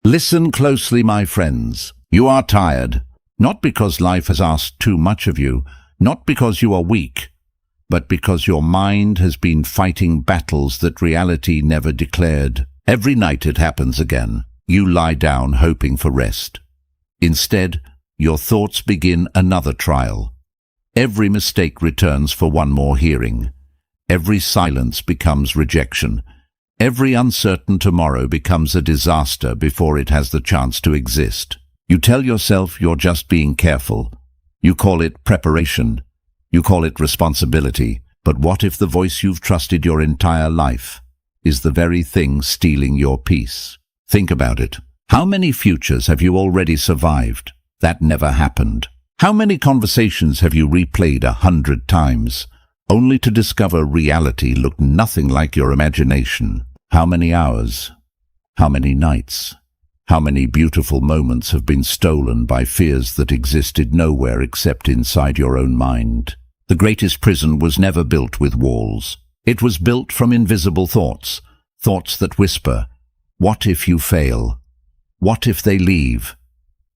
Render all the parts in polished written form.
Listen closely, my friends. You are tired, not because life has asked too much of you, not because you are weak, but because your mind has been fighting battles that reality never declared. Every night it happens again. You lie down hoping for rest. Instead, your thoughts begin another trial. Every mistake returns for one more hearing. Every silence becomes rejection. Every uncertain tomorrow becomes a disaster before it has the chance to exist. You tell yourself you're just being careful. You call it preparation. You call it responsibility. But what if the voice you've trusted your entire life is the very thing stealing your peace? Think about it. How many futures have you already survived? That never happened. How many conversations have you replayed 100 times, only to discover reality looked nothing like your imagination? How many hours? How many nights? How many beautiful moments have been stolen by fears that existed nowhere except inside your own mind? The greatest prison was never built with walls. It was built from invisible thoughts, thoughts that whisper, "What if you fail? What if they leave?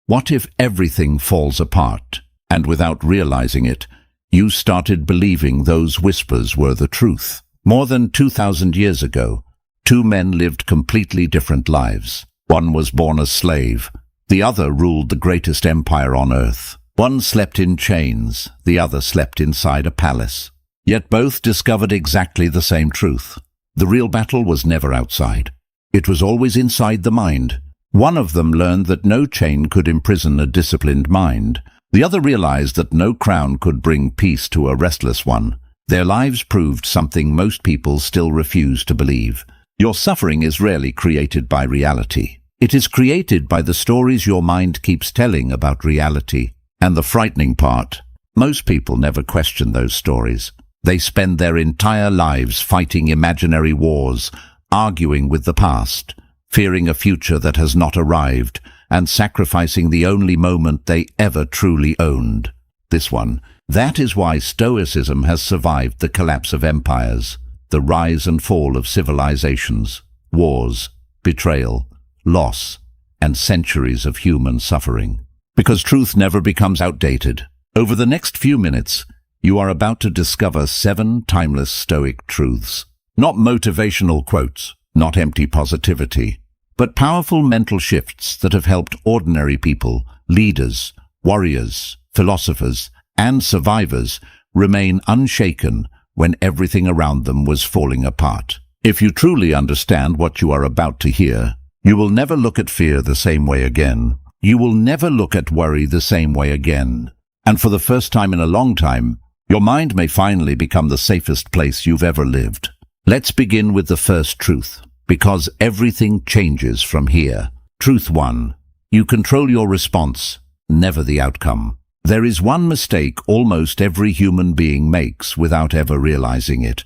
What if everything falls apart?" And without realizing it, you started believing those whispers were the truth. More than 2,000 years ago, two men lived completely different lives. One was born a slave. The other ruled the greatest empire on earth. One slept in chains. The other slept inside a palace. Yet both discovered exactly the same truth. The real battle was never outside. It was always inside the mind. One of them learned that no chain could imprison a disciplined mind. The other realized that no crown could bring peace to a restless one. Their lives proved something most people still refuse to believe. Your suffering is rarely created by reality. It is created by the stories your mind keeps telling about reality. And the frightening part, most people never question those stories. They spend their entire lives fighting imaginary wars, arguing with the past, fearing a future that has not arrived, and sacrificing the only moment they ever truly owned. This one. That is why Stoicism has survived the collapse of empires, the rise and fall of civilizations, wars, betrayal, loss, and centuries of human suffering. Because truth never becomes outdated. Over the next few minutes, you are about to discover 7 timeless Stoic truths. Not motivational quotes, not empty positivity, but powerful mental shifts that have helped ordinary people, leaders, warriors, philosophers, and survivors remain unshaken when everything around them was falling apart. If you truly understand what you are about to hear, you will never look at fear the same way again. You will never look at worry the same way again. And for the first time in a long time, your mind may finally become the safest place you've ever lived. Let's begin with the first truth, because everything changes from here. Truth 1. You control your response, never the outcome. There is one mistake almost every human being makes without ever realizing it.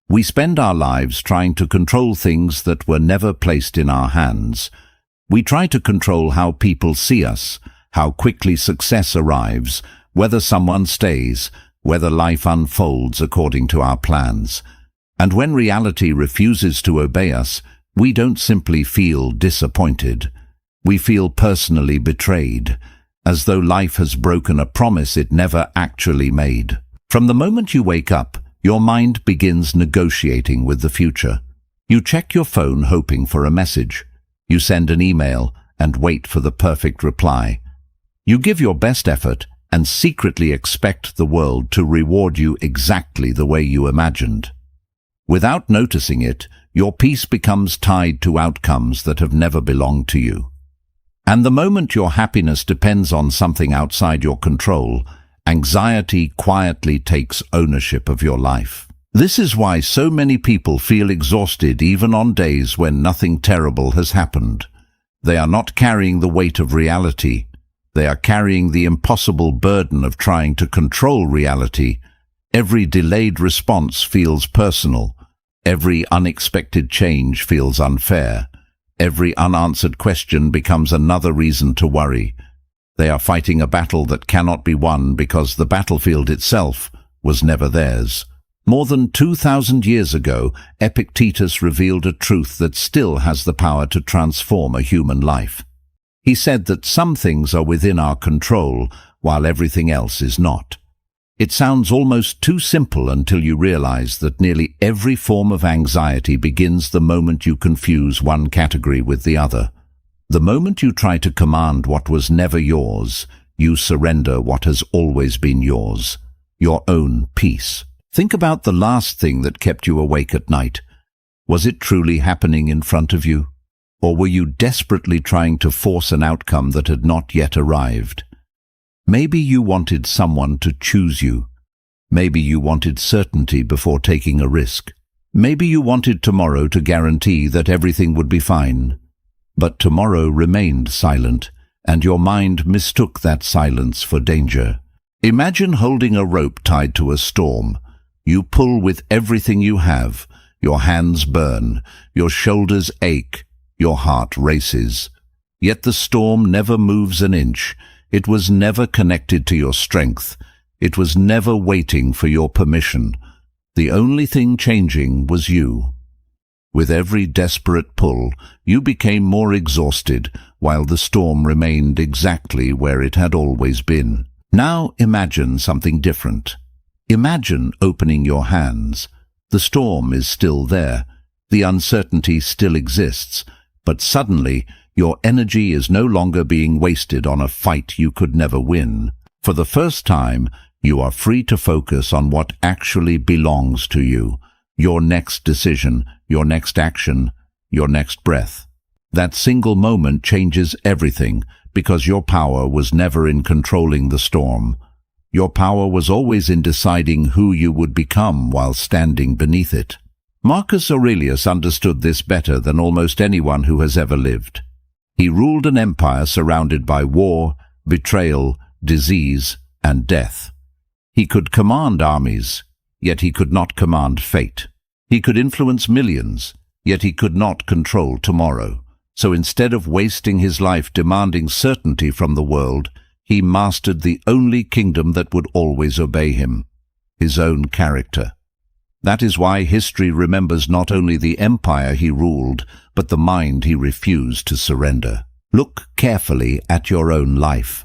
We spend our lives trying to control things that were never placed in our hands. We try to control how people see us, how quickly success arrives, whether someone stays, whether life unfolds according to our plans. And when reality refuses to obey us, we don't simply feel disappointed. We feel personally betrayed, as though life has broken a promise it never actually made. From the moment you wake up, your mind begins negotiating with the future. You check your phone hoping for a message. You send an email and wait for the perfect reply. You give your best effort and secretly expect the world to reward you exactly the way you imagined. Without noticing it, your peace becomes tied to outcomes that have never belonged to you. And the moment your happiness depends on something outside your control, anxiety quietly takes ownership of your life. This is why so many people feel exhausted even on days when nothing terrible has happened. They are not carrying the weight of reality. They are carrying the impossible burden of trying to control reality. Every delayed response feels personal. Every unexpected change feels unfair. Every unanswered question becomes another reason to worry. They are fighting a battle that cannot be won because the battlefield itself was never theirs. More than 2,000 years ago, Epictetus revealed a truth that still has the power to transform a human life. He said that some things are within our control, while everything else is not. It sounds almost too simple until you realize that nearly every form of anxiety begins the moment you confuse one category with the other. The moment you try to command what was never yours, you surrender what has always been yours, your own peace. Think about the last thing that kept you awake at night. Was it truly happening in front of you? Or were you desperately trying to force an outcome that had not yet arrived? Maybe you wanted someone to choose you. Maybe you wanted certainty before taking a risk. Maybe you wanted tomorrow to guarantee that everything would be fine. But tomorrow remained silent, and your mind mistook that silence for danger. Imagine holding a rope tied to a storm. You pull with everything you have. Your hands burn, your shoulders ache, your heart races. Yet the storm never moves an inch. It was never connected to your strength. It was never waiting for your permission. The only thing changing was you. With every desperate pull, you became more exhausted, while the storm remained exactly where it had always been. Now imagine something different. Imagine opening your hands. The storm is still there. The uncertainty still exists. But suddenly, your energy is no longer being wasted on a fight you could never win. For the first time, you are free to focus on what actually belongs to you. Your next decision, your next action, your next breath. That single moment changes everything, because your power was never in controlling the storm. Your power was always in deciding who you would become while standing beneath it. Marcus Aurelius understood this better than almost anyone who has ever lived. He ruled an empire surrounded by war, betrayal, disease, and death. He could command armies, yet he could not command fate. He could influence millions, yet he could not control tomorrow. So instead of wasting his life demanding certainty from the world, he mastered the only kingdom that would always obey him, his own character. That is why history remembers not only the empire he ruled, but the mind he refused to surrender. Look carefully at your own life.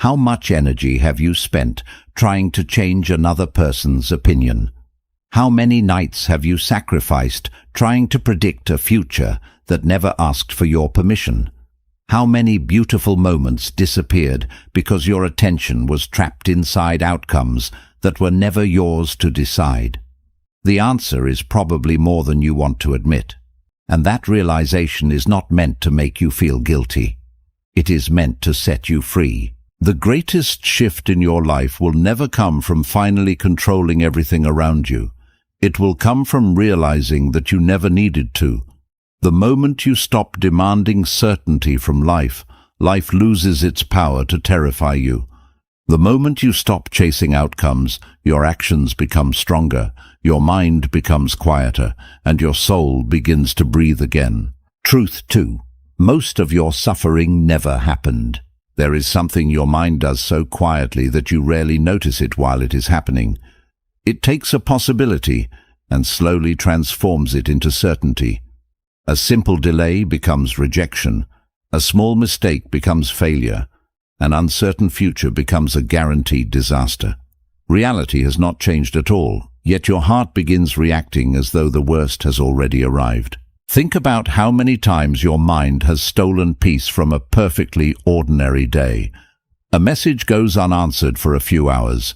How much energy have you spent trying to change another person's opinion? How many nights have you sacrificed trying to predict a future that never asked for your permission? How many beautiful moments disappeared because your attention was trapped inside outcomes that were never yours to decide? The answer is probably more than you want to admit. And that realization is not meant to make you feel guilty. It is meant to set you free. The greatest shift in your life will never come from finally controlling everything around you. It will come from realizing that you never needed to. The moment you stop demanding certainty from life, life loses its power to terrify you. The moment you stop chasing outcomes, your actions become stronger, your mind becomes quieter, and your soul begins to breathe again. Truth, too. Most of your suffering never happened. There is something your mind does so quietly that you rarely notice it while it is happening. It takes a possibility and slowly transforms it into certainty. A simple delay becomes rejection. A small mistake becomes failure. An uncertain future becomes a guaranteed disaster. Reality has not changed at all, yet your heart begins reacting as though the worst has already arrived. Think about how many times your mind has stolen peace from a perfectly ordinary day. A message goes unanswered for a few hours,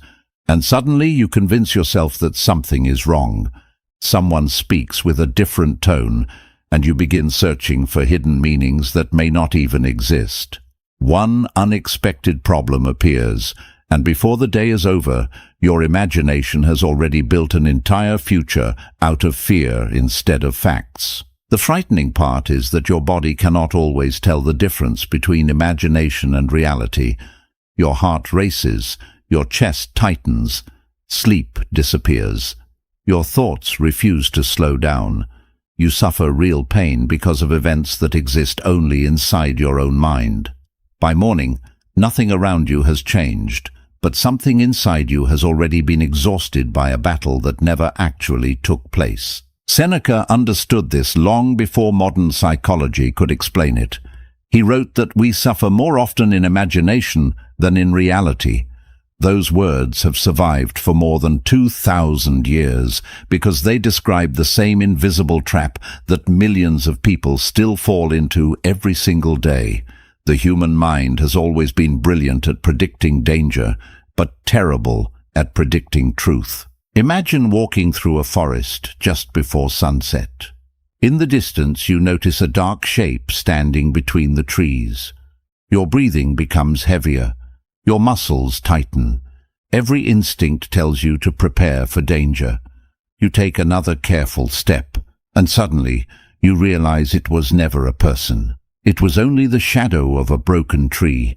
and suddenly you convince yourself that something is wrong. Someone speaks with a different tone, and you begin searching for hidden meanings that may not even exist. One unexpected problem appears, and before the day is over, your imagination has already built an entire future out of fear instead of facts. The frightening part is that your body cannot always tell the difference between imagination and reality. Your heart races, your chest tightens, sleep disappears. Your thoughts refuse to slow down. You suffer real pain because of events that exist only inside your own mind. By morning, nothing around you has changed, but something inside you has already been exhausted by a battle that never actually took place. Seneca understood this long before modern psychology could explain it. He wrote that we suffer more often in imagination than in reality. Those words have survived for more than 2,000 years because they describe the same invisible trap that millions of people still fall into every single day. The human mind has always been brilliant at predicting danger, but terrible at predicting truth. Imagine walking through a forest just before sunset. In the distance, you notice a dark shape standing between the trees. Your breathing becomes heavier. Your muscles tighten. Every instinct tells you to prepare for danger. You take another careful step, and suddenly you realize it was never a person. It was only the shadow of a broken tree.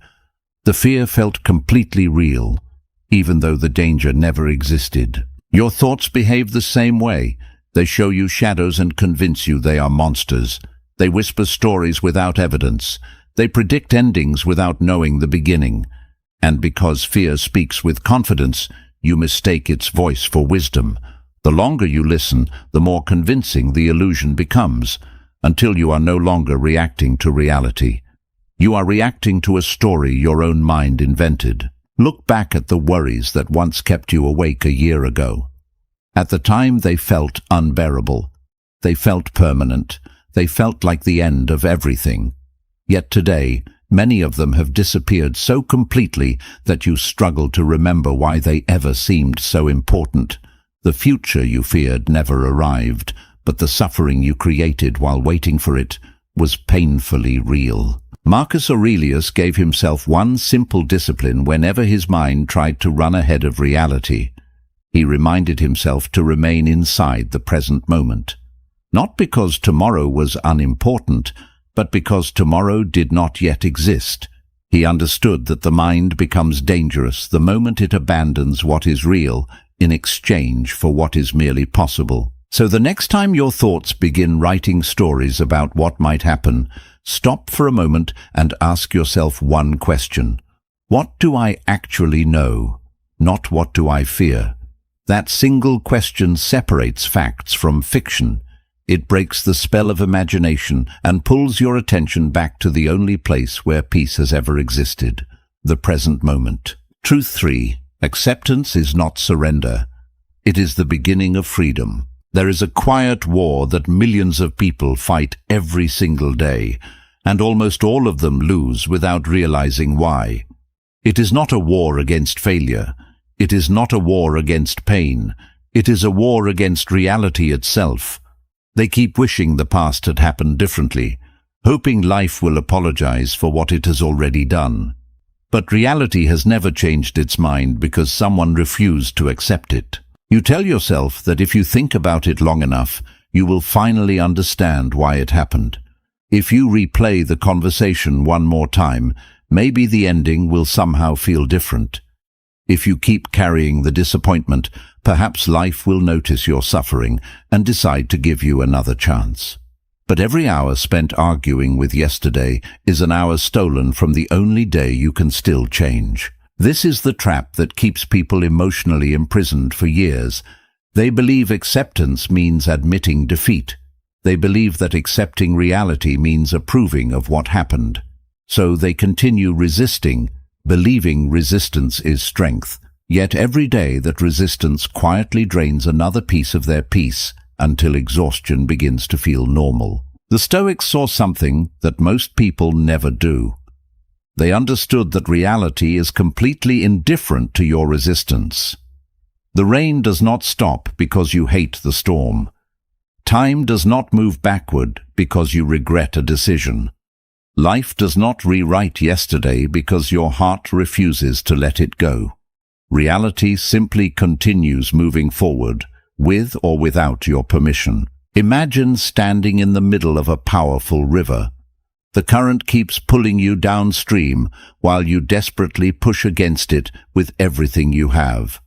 The fear felt completely real, even though the danger never existed. Your thoughts behave the same way. They show you shadows and convince you they are monsters. They whisper stories without evidence. They predict endings without knowing the beginning. And because fear speaks with confidence, you mistake its voice for wisdom. The longer you listen, the more convincing the illusion becomes, until you are no longer reacting to reality. You are reacting to a story your own mind invented. Look back at the worries that once kept you awake a year ago. At the time, they felt unbearable. They felt permanent. They felt like the end of everything. Yet today, many of them have disappeared so completely that you struggle to remember why they ever seemed so important. The future you feared never arrived, but the suffering you created while waiting for it was painfully real. Marcus Aurelius gave himself one simple discipline whenever his mind tried to run ahead of reality. He reminded himself to remain inside the present moment. Not because tomorrow was unimportant, but because tomorrow did not yet exist. He understood that the mind becomes dangerous the moment it abandons what is real in exchange for what is merely possible. So the next time your thoughts begin writing stories about what might happen, stop for a moment and ask yourself one question. What do I actually know? Not what do I fear? That single question separates facts from fiction. It breaks the spell of imagination and pulls your attention back to the only place where peace has ever existed, the present moment. Truth 3. Acceptance is not surrender. It is the beginning of freedom. There is a quiet war that millions of people fight every single day, and almost all of them lose without realizing why. It is not a war against failure. It is not a war against pain. It is a war against reality itself. They keep wishing the past had happened differently, hoping life will apologize for what it has already done. But reality has never changed its mind because someone refused to accept it. You tell yourself that if you think about it long enough, you will finally understand why it happened. If you replay the conversation one more time, maybe the ending will somehow feel different. If you keep carrying the disappointment, perhaps life will notice your suffering and decide to give you another chance. But every hour spent arguing with yesterday is an hour stolen from the only day you can still change. This is the trap that keeps people emotionally imprisoned for years. They believe acceptance means admitting defeat. They believe that accepting reality means approving of what happened. So they continue resisting, believing resistance is strength. Yet every day that resistance quietly drains another piece of their peace until exhaustion begins to feel normal. The Stoics saw something that most people never do. They understood that reality is completely indifferent to your resistance. The rain does not stop because you hate the storm. Time does not move backward because you regret a decision. Life does not rewrite yesterday because your heart refuses to let it go. Reality simply continues moving forward, with or without your permission. Imagine standing in the middle of a powerful river. The current keeps pulling you downstream while you desperately push against it with everything you have.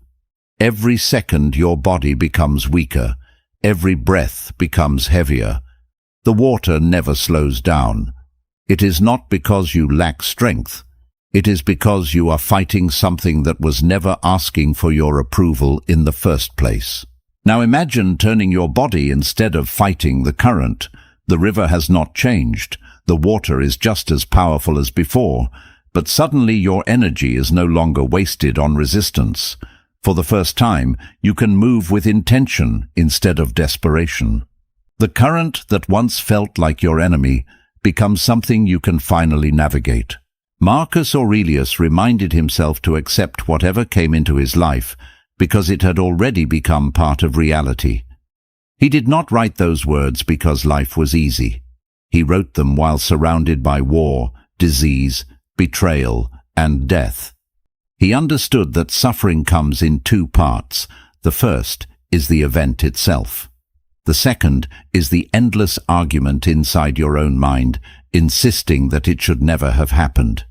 Every second your body becomes weaker. Every breath becomes heavier. The water never slows down. It is not because you lack strength. It is because you are fighting something that was never asking for your approval in the first place. Now imagine turning your body instead of fighting the current. The river has not changed. The water is just as powerful as before, but suddenly your energy is no longer wasted on resistance. For the first time, you can move with intention instead of desperation. The current that once felt like your enemy becomes something you can finally navigate. Marcus Aurelius reminded himself to accept whatever came into his life because it had already become part of reality. He did not write those words because life was easy. He wrote them while surrounded by war, disease, betrayal, and death. He understood that suffering comes in two parts. The first is the event itself. The second is the endless argument inside your own mind, insisting that it should never have happened.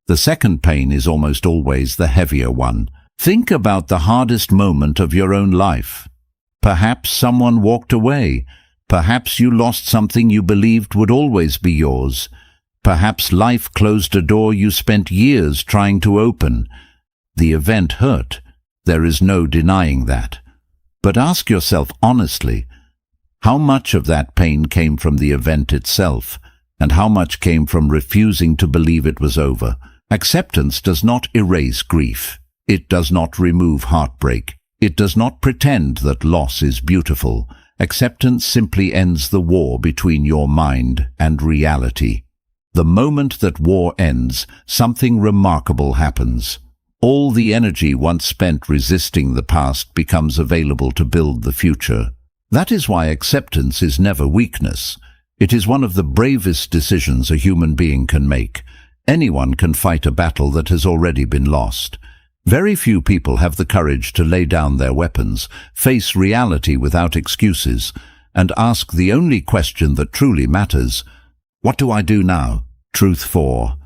The second pain is almost always the heavier one. Think about the hardest moment of your own life. Perhaps someone walked away. Perhaps you lost something you believed would always be yours. Perhaps life closed a door you spent years trying to open. The event hurt. There is no denying that. But ask yourself honestly, how much of that pain came from the event itself, and how much came from refusing to believe it was over? Acceptance does not erase grief. It does not remove heartbreak. It does not pretend that loss is beautiful. Acceptance simply ends the war between your mind and reality. The moment that war ends, something remarkable happens. All the energy once spent resisting the past becomes available to build the future. That is why acceptance is never weakness. It is one of the bravest decisions a human being can make. Anyone can fight a battle that has already been lost. Very few people have the courage to lay down their weapons, face reality without excuses, and ask the only question that truly matters: what do I do now? Truth 4.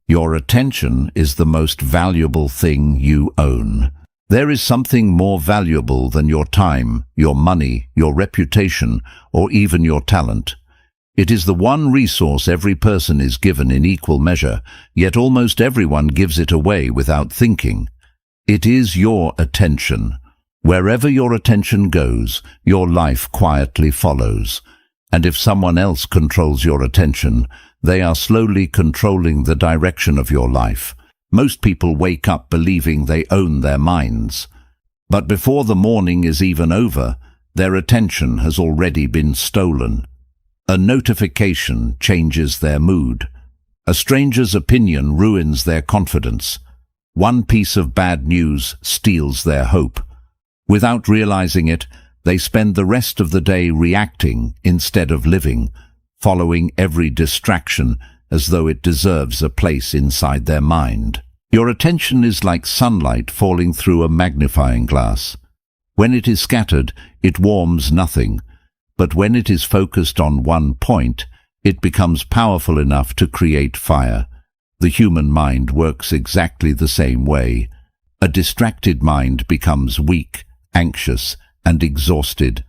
Your attention is the most valuable thing you own. There is something more valuable than your time, your money, your reputation, or even your talent. It is the one resource every person is given in equal measure, yet almost everyone gives it away without thinking. It is your attention. Wherever your attention goes, your life quietly follows. And if someone else controls your attention, they are slowly controlling the direction of your life. Most people wake up believing they own their minds. But before the morning is even over, their attention has already been stolen. A notification changes their mood. A stranger's opinion ruins their confidence. One piece of bad news steals their hope. Without realizing it, they spend the rest of the day reacting instead of living, following every distraction as though it deserves a place inside their mind. Your attention is like sunlight falling through a magnifying glass. When it is scattered, it warms nothing, but when it is focused on one point, it becomes powerful enough to create fire. The human mind works exactly the same way. A distracted mind becomes weak, anxious, and exhausted.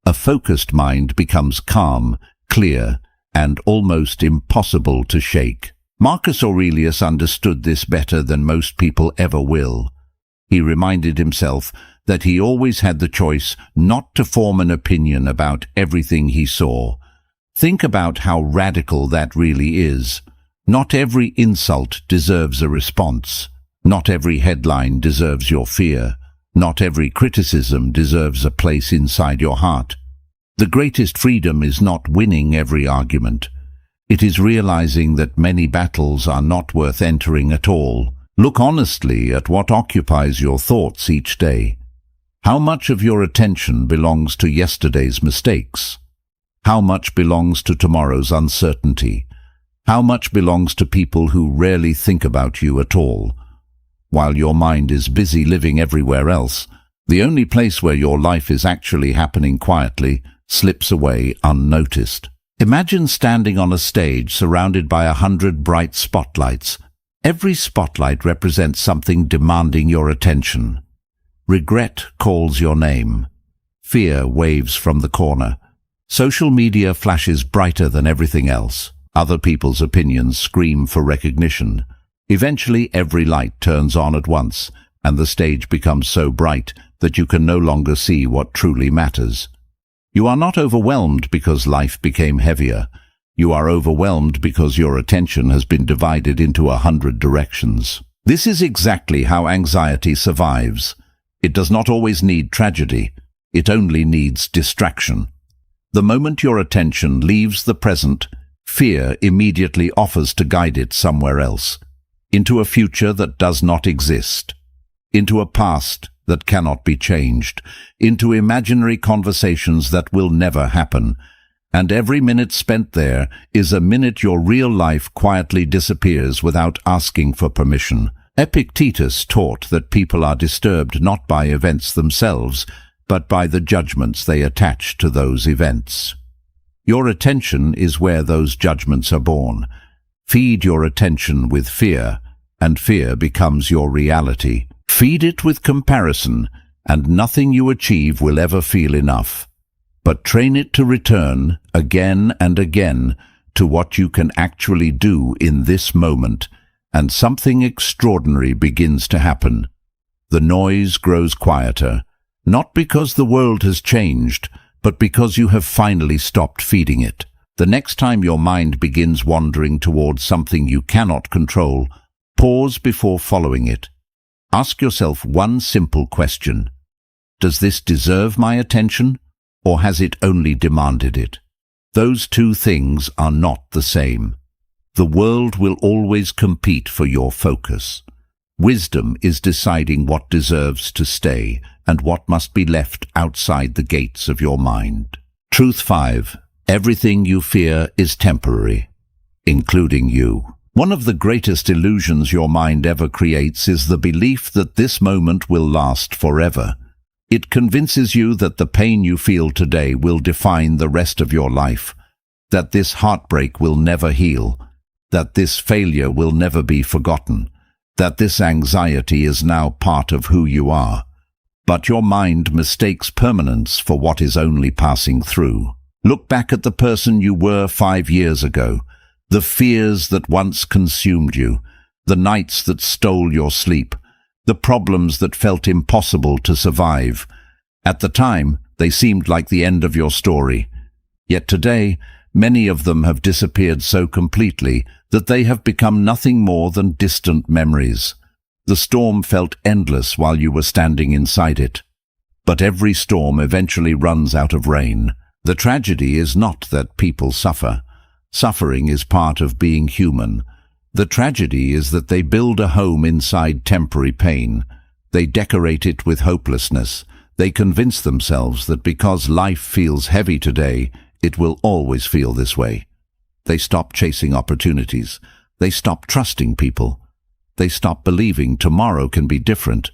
A focused mind becomes calm, clear, and almost impossible to shake. Marcus Aurelius understood this better than most people ever will. He reminded himself that he always had the choice not to form an opinion about everything he saw. Think about how radical that really is. Not every insult deserves a response. Not every headline deserves your fear. Not every criticism deserves a place inside your heart. The greatest freedom is not winning every argument. It is realizing that many battles are not worth entering at all. Look honestly at what occupies your thoughts each day. How much of your attention belongs to yesterday's mistakes? How much belongs to tomorrow's uncertainty? How much belongs to people who rarely think about you at all? While your mind is busy living everywhere else, the only place where your life is actually happening quietly slips away unnoticed. Imagine standing on a stage surrounded by 100 bright spotlights. Every spotlight represents something demanding your attention. Regret calls your name. Fear waves from the corner. Social media flashes brighter than everything else. Other people's opinions scream for recognition. Eventually, every light turns on at once, and the stage becomes so bright that you can no longer see what truly matters. You are not overwhelmed because life became heavier. You are overwhelmed because your attention has been divided into 100 directions. This is exactly how anxiety survives. It does not always need tragedy. It only needs distraction. The moment your attention leaves the present, fear immediately offers to guide it somewhere else, into a future that does not exist, into a past that cannot be changed, into imaginary conversations that will never happen. And every minute spent there is a minute your real life quietly disappears without asking for permission. Epictetus taught that people are disturbed not by events themselves, but by the judgments they attach to those events. Your attention is where those judgments are born. Feed your attention with fear, and fear becomes your reality. Feed it with comparison, and nothing you achieve will ever feel enough. But train it to return, again and again, to what you can actually do in this moment, and something extraordinary begins to happen. The noise grows quieter, not because the world has changed, but because you have finally stopped feeding it. The next time your mind begins wandering towards something you cannot control, pause before following it. Ask yourself one simple question. Does this deserve my attention, or has it only demanded it? Those two things are not the same. The world will always compete for your focus. Wisdom is deciding what deserves to stay and what must be left outside the gates of your mind. Truth 5. Everything you fear is temporary, including you. One of the greatest illusions your mind ever creates is the belief that this moment will last forever. It convinces you that the pain you feel today will define the rest of your life, that this heartbreak will never heal, that this failure will never be forgotten, that this anxiety is now part of who you are. But your mind mistakes permanence for what is only passing through. Look back at the person you were 5 years ago, the fears that once consumed you, the nights that stole your sleep, the problems that felt impossible to survive. At the time, they seemed like the end of your story. Yet today, many of them have disappeared so completely that they have become nothing more than distant memories. The storm felt endless while you were standing inside it. But every storm eventually runs out of rain. The tragedy is not that people suffer. Suffering is part of being human. The tragedy is that they build a home inside temporary pain. They decorate it with hopelessness. They convince themselves that because life feels heavy today, it will always feel this way. They stop chasing opportunities. They stop trusting people. They stop believing tomorrow can be different,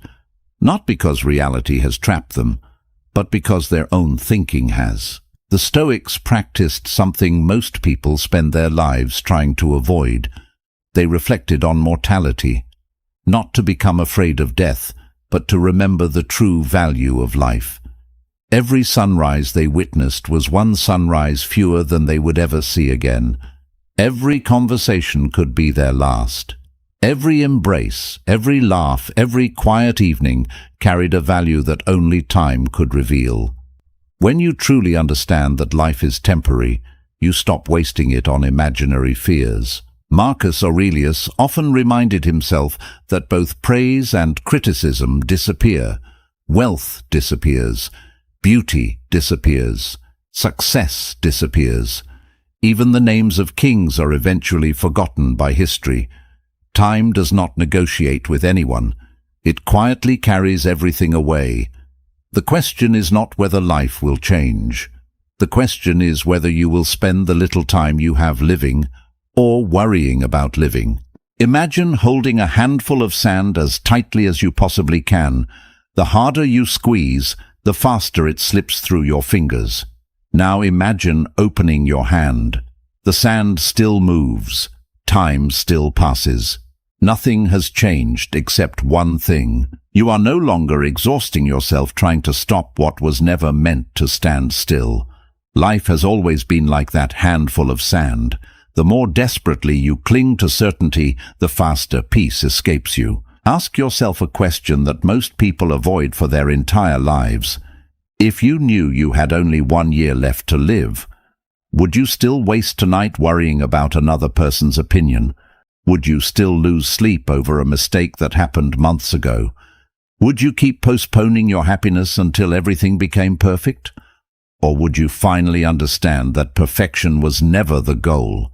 not because reality has trapped them, but because their own thinking has. The Stoics practiced something most people spend their lives trying to avoid. They reflected on mortality, not to become afraid of death, but to remember the true value of life. Every sunrise they witnessed was one sunrise fewer than they would ever see again. Every conversation could be their last. Every embrace, every laugh, every quiet evening carried a value that only time could reveal. When you truly understand that life is temporary, you stop wasting it on imaginary fears. Marcus Aurelius often reminded himself that both praise and criticism disappear. Wealth disappears. Beauty disappears. Success disappears. Even the names of kings are eventually forgotten by history. Time does not negotiate with anyone. It quietly carries everything away. The question is not whether life will change. The question is whether you will spend the little time you have living or worrying about living. Imagine holding a handful of sand as tightly as you possibly can. The harder you squeeze, the faster it slips through your fingers. Now imagine opening your hand. The sand still moves. Time still passes. Nothing has changed except one thing. You are no longer exhausting yourself trying to stop what was never meant to stand still. Life has always been like that handful of sand. The more desperately you cling to certainty, the faster peace escapes you. Ask yourself a question that most people avoid for their entire lives. If you knew you had only 1 year left to live, Would you still waste tonight worrying about another person's opinion? Would you still lose sleep over a mistake that happened months ago? Would you keep postponing your happiness until everything became perfect? Or would you finally understand that perfection was never the goal?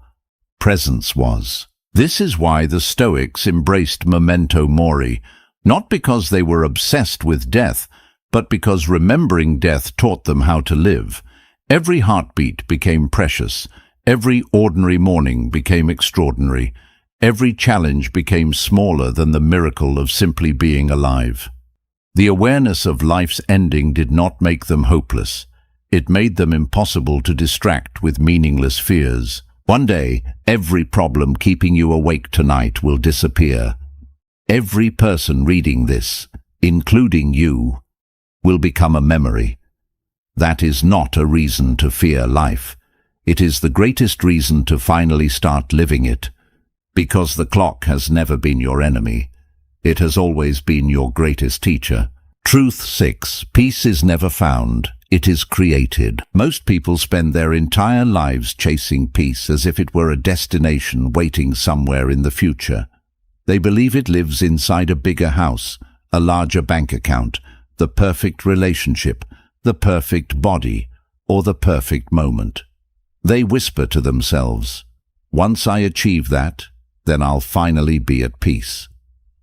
Presence was. This is why the Stoics embraced memento mori, not because they were obsessed with death, but because remembering death taught them how to live. Every heartbeat became precious. Every ordinary morning became extraordinary. Every challenge became smaller than the miracle of simply being alive. The awareness of life's ending did not make them hopeless. It made them impossible to distract with meaningless fears. One day, every problem keeping you awake tonight will disappear. Every person reading this, including you, will become a memory. That is not a reason to fear life. It is the greatest reason to finally start living it. Because the clock has never been your enemy. It has always been your greatest teacher. Truth 6. Peace is never found. It is created. Most people spend their entire lives chasing peace as if it were a destination waiting somewhere in the future. They believe it lives inside a bigger house, a larger bank account, the perfect relationship, the perfect body, or the perfect moment. They whisper to themselves, "Once I achieve that, then I'll finally be at peace."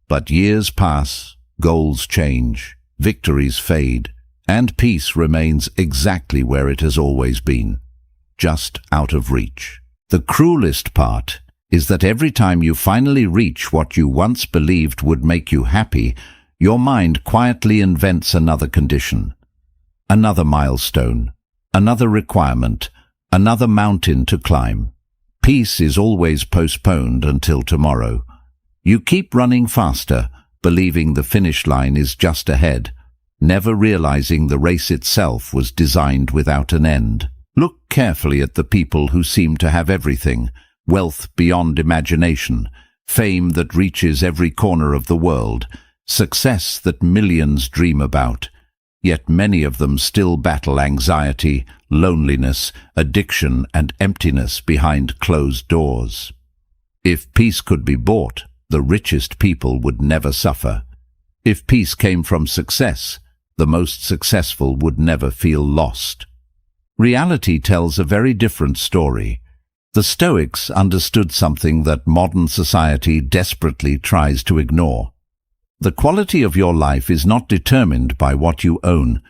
But years pass, goals change, victories fade, and peace remains exactly where it has always been, just out of reach. The cruelest part is that every time you finally reach what you once believed would make you happy, your mind quietly invents another condition, another milestone, another requirement, another mountain to climb. Peace is always postponed until tomorrow. You keep running faster, believing the finish line is just ahead, never realizing the race itself was designed without an end. Look carefully at the people who seem to have everything: wealth beyond imagination, fame that reaches every corner of the world, success that millions dream about. Yet many of them still battle anxiety, loneliness, addiction, and emptiness behind closed doors. If peace could be bought, the richest people would never suffer. If peace came from success, the most successful would never feel lost. Reality tells a very different story. The Stoics understood something that modern society desperately tries to ignore. The quality of your life is not determined by what you own.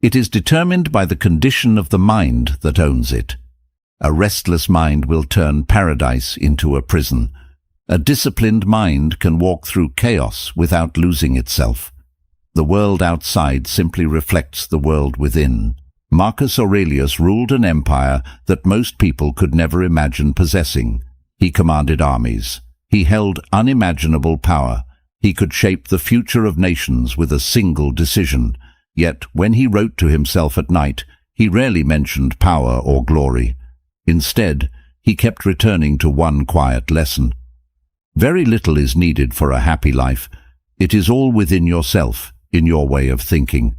It is determined by the condition of the mind that owns it. A restless mind will turn paradise into a prison. A disciplined mind can walk through chaos without losing itself. The world outside simply reflects the world within. Marcus Aurelius ruled an empire that most people could never imagine possessing. He commanded armies. He held unimaginable power. He could shape the future of nations with a single decision. Yet, when he wrote to himself at night, he rarely mentioned power or glory. Instead, he kept returning to one quiet lesson. Very little is needed for a happy life. It is all within yourself, in your way of thinking.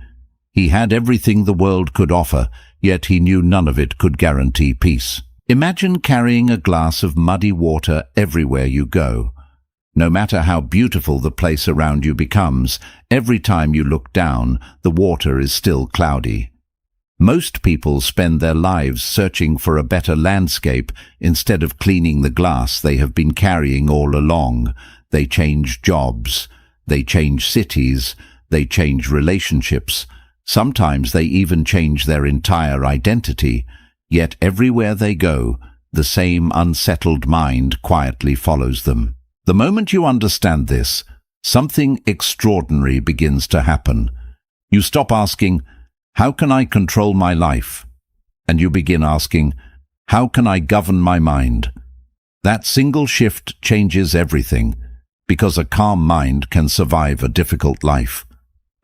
He had everything the world could offer, yet he knew none of it could guarantee peace. Imagine carrying a glass of muddy water everywhere you go. No matter how beautiful the place around you becomes, every time you look down, the water is still cloudy. Most people spend their lives searching for a better landscape instead of cleaning the glass they have been carrying all along. They change jobs, they change cities, they change relationships. Sometimes they even change their entire identity. Yet everywhere they go, the same unsettled mind quietly follows them. The moment you understand this, something extraordinary begins to happen. You stop asking, "How can I control my life?" And you begin asking, "How can I govern my mind?" That single shift changes everything, because a calm mind can survive a difficult life.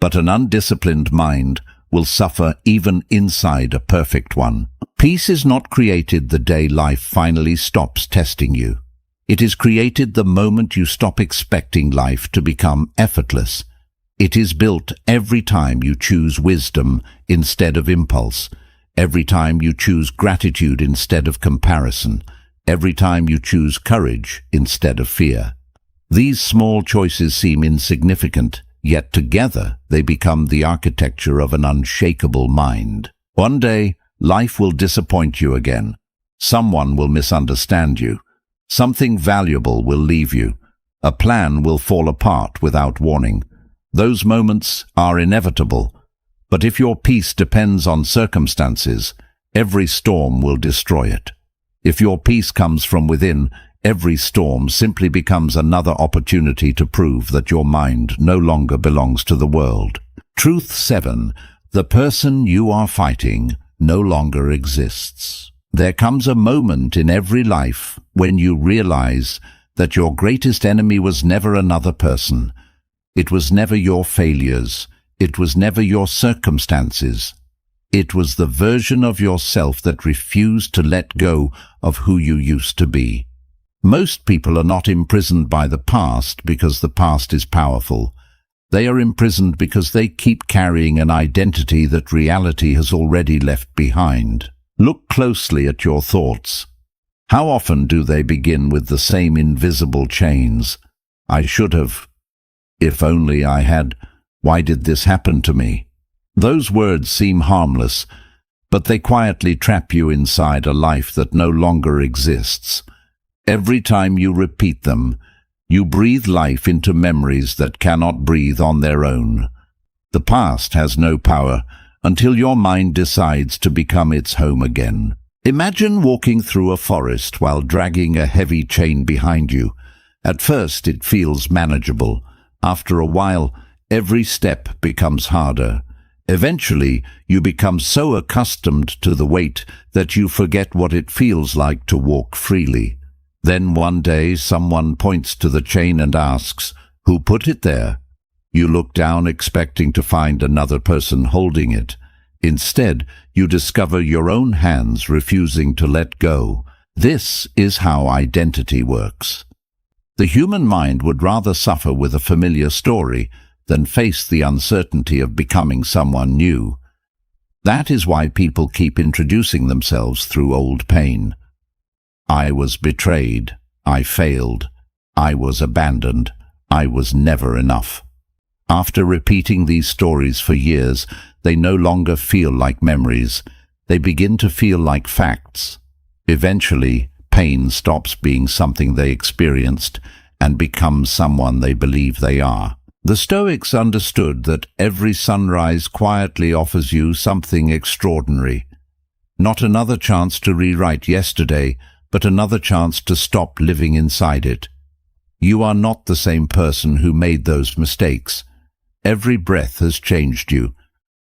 But an undisciplined mind will suffer even inside a perfect one. Peace is not created the day life finally stops testing you. It is created the moment you stop expecting life to become effortless. It is built every time you choose wisdom instead of impulse, every time you choose gratitude instead of comparison, every time you choose courage instead of fear. These small choices seem insignificant, yet together they become the architecture of an unshakable mind. One day, life will disappoint you again. Someone will misunderstand you. Something valuable will leave you. A plan will fall apart without warning. Those moments are inevitable. But if your peace depends on circumstances, every storm will destroy it. If your peace comes from within, every storm simply becomes another opportunity to prove that your mind no longer belongs to the world. Truth 7. The person you are fighting no longer exists. There comes a moment in every life when you realize that your greatest enemy was never another person. It was never your failures. It was never your circumstances. It was the version of yourself that refused to let go of who you used to be. Most people are not imprisoned by the past because the past is powerful. They are imprisoned because they keep carrying an identity that reality has already left behind. Look closely at your thoughts. How often do they begin with the same invisible chains? I should have. If only I had. Why did this happen to me? Those words seem harmless, but they quietly trap you inside a life that no longer exists. Every time you repeat them, you breathe life into memories that cannot breathe on their own. The past has no power until your mind decides to become its home again. Imagine walking through a forest while dragging a heavy chain behind you. At first it feels manageable. After a while, every step becomes harder. Eventually, you become so accustomed to the weight that you forget what it feels like to walk freely. Then one day someone points to the chain and asks, "Who put it there?" You look down expecting to find another person holding it. Instead, you discover your own hands refusing to let go. This is how identity works. The human mind would rather suffer with a familiar story than face the uncertainty of becoming someone new. That is why people keep introducing themselves through old pain. I was betrayed. I failed. I was abandoned. I was never enough. After repeating these stories for years, they no longer feel like memories. They begin to feel like facts. Eventually, pain stops being something they experienced and becomes someone they believe they are. The Stoics understood that every sunrise quietly offers you something extraordinary. Not another chance to rewrite yesterday, but another chance to stop living inside it. You are not the same person who made those mistakes. Every breath has changed you.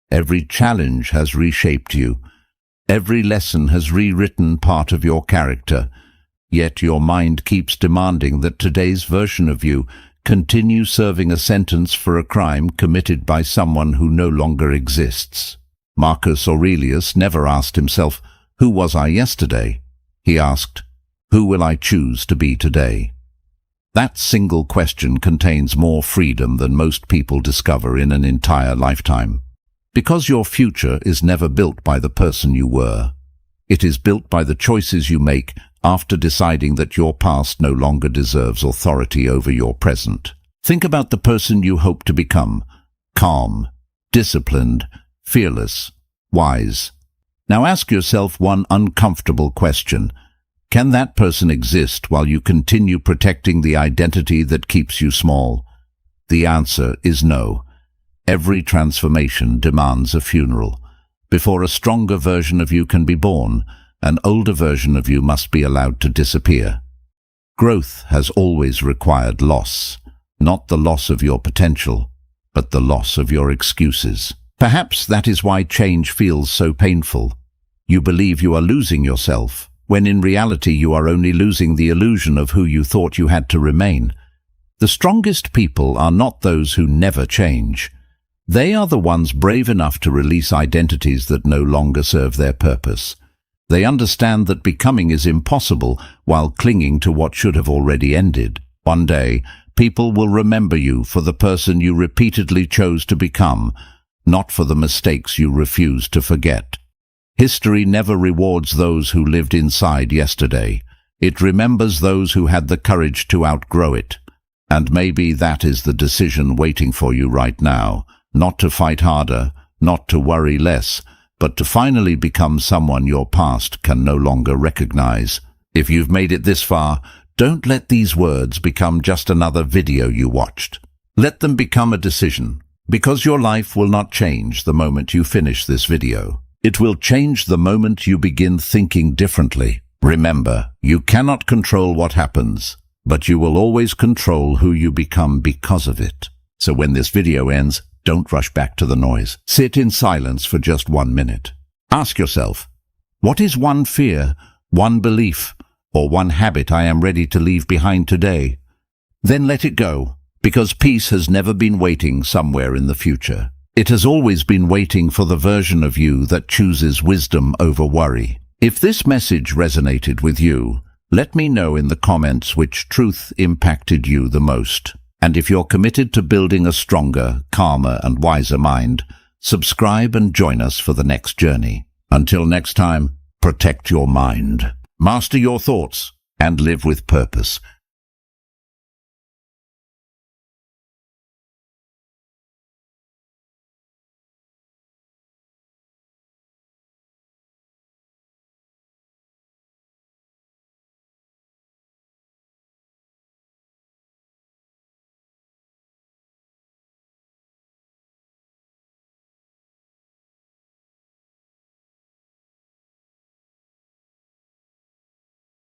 Every challenge has reshaped you. Every lesson has rewritten part of your character. Yet your mind keeps demanding that today's version of you continue serving a sentence for a crime committed by someone who no longer exists. Marcus Aurelius never asked himself, "Who was I yesterday?" He asked, "Who will I choose to be today?" That single question contains more freedom than most people discover in an entire lifetime. Because your future is never built by the person you were. It is built by the choices you make after deciding that your past no longer deserves authority over your present. Think about the person you hope to become: calm, disciplined, fearless, wise. Now ask yourself one uncomfortable question. Can that person exist while you continue protecting the identity that keeps you small? The answer is no. Every transformation demands a funeral. Before a stronger version of you can be born, an older version of you must be allowed to disappear. Growth has always required loss, not the loss of your potential, but the loss of your excuses. Perhaps that is why change feels so painful. You believe you are losing yourself, when in reality you are only losing the illusion of who you thought you had to remain. The strongest people are not those who never change. They are the ones brave enough to release identities that no longer serve their purpose. They understand that becoming is impossible while clinging to what should have already ended. One day, people will remember you for the person you repeatedly chose to become, not for the mistakes you refused to forget. History never rewards those who lived inside yesterday. It remembers those who had the courage to outgrow it. And maybe that is the decision waiting for you right now. Not to fight harder, not to worry less, but to finally become someone your past can no longer recognize. If you've made it this far, don't let these words become just another video you watched. Let them become a decision, because your life will not change the moment you finish this video. It will change the moment you begin thinking differently. Remember, you cannot control what happens, but you will always control who you become because of it. So when this video ends, don't rush back to the noise. Sit in silence for just 1 minute. Ask yourself, what is one fear, one belief, or one habit I am ready to leave behind today? Then let it go, because peace has never been waiting somewhere in the future. It has always been waiting for the version of you that chooses wisdom over worry. If this message resonated with you, let me know in the comments which truth impacted you the most. And if you're committed to building a stronger, calmer, and wiser mind, subscribe and join us for the next journey. Until next time, protect your mind, master your thoughts, and live with purpose.